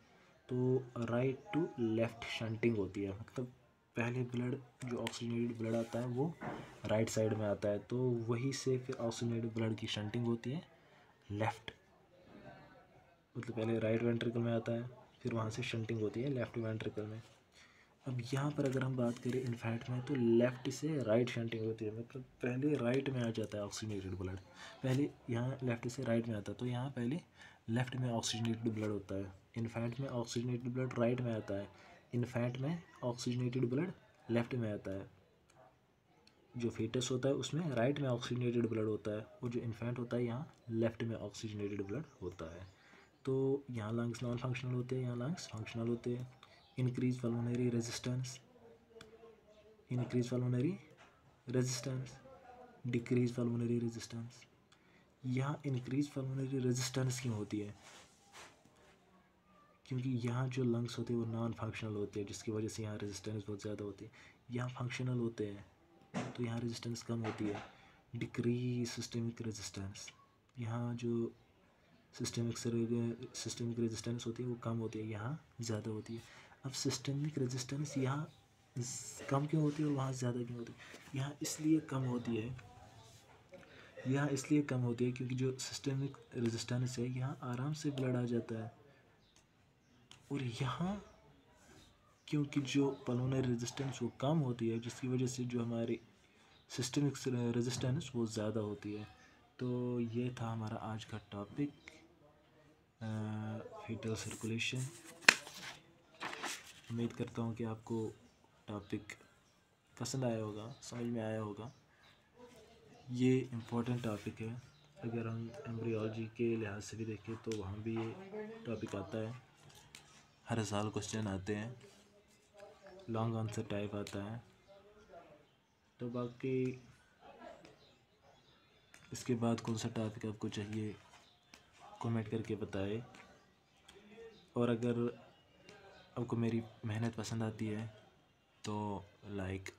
तो राइट टू लेफ़्ट शंटिंग होती है, मतलब पहले ब्लड जो ऑक्सीजनेटेड ब्लड आता है वो राइट साइड में आता है, तो वहीं से फिर ऑक्सीजनेटेड ब्लड की शंटिंग होती है लेफ़्ट, मतलब पहले राइट वेंट्रिकल में आता है, फिर वहाँ से शंटिंग होती है लेफ़्ट वेंट्रिकल में। अब यहाँ पर अगर हम बात करें इन्फेंट में, तो लेफ़्ट से राइट शंटिंग होती है, मतलब पहले राइट में आ जाता है ऑक्सीजनेटेड ब्लड, पहले यहाँ लेफ़्ट से राइट में आता है, तो यहाँ पहले लेफ़्ट में ऑक्सीजनेटेड ब्लड होता है। इन्फेंट में ऑक्सीजनेटेड ब्लड राइट में आता है, इन्फेंट में ऑक्सीजनेटेड ब्लड लेफ़्ट में आता है। जो फीटस होता है उसमें राइट में ऑक्सीजनेटेड ब्लड होता है, और जो इन्फेंट होता है यहाँ लेफ़्ट में ऑक्सीजनेटेड ब्लड होता है। तो यहाँ लंग्स नॉन फंक्शनल होते हैं, यहाँ लंग्स फंक्शनल होते हैं। Increase pulmonary resistance, increase pulmonary resistance, decrease pulmonary resistance. यहाँ इंक्रीज पल्मोनरी रेजिस्टेंस क्यों होती है, क्योंकि यहाँ जो लंग्स होते हैं वो नॉन फंक्शनल होते हैं, जिसकी वजह से यहाँ रेजिस्टेंस बहुत ज़्यादा होती है। यहाँ फंक्शनल होते हैं तो यहाँ रेजिस्टेंस कम होती है। डिक्रीज सिस्टमिक रेजिस्टेंस, यहाँ जो सिस्टमिक रेजिस्टेंस होती है वो कम होती है, यहाँ ज़्यादा होती है। अब सिस्टमिक रेजिस्टेंस यहाँ कम क्यों होती है और वहाँ ज़्यादा क्यों होती है, यहाँ इसलिए कम होती है, यहाँ इसलिए कम होती है क्योंकि जो सिस्टमिक रेजिस्टेंस है यहाँ आराम से ब्लड आ जाता है, और यहाँ क्योंकि जो पल्मोनरी रेजिस्टेंस वो कम होती है, जिसकी वजह से जो हमारी सिस्टमिक रेजिस्टेंस वो ज़्यादा होती है। तो ये था हमारा आज का टॉपिक, फीटल सर्कुलेशन। उम्मीद करता हूँ कि आपको टॉपिक पसंद आया होगा, समझ में आया होगा। ये इम्पोर्टेंट टॉपिक है, अगर हम एम्ब्रियोलॉजी के लिहाज से भी देखें तो वहाँ भी ये टॉपिक आता है, हर साल क्वेश्चन आते हैं, लॉन्ग आंसर टाइप आता है। तो बाकी इसके बाद कौन सा टॉपिक आपको चाहिए कमेंट करके बताएं, और अगर आपको मेरी मेहनत पसंद आती है तो लाइक,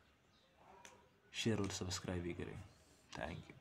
शेयर और सब्सक्राइब भी करें। Thank you.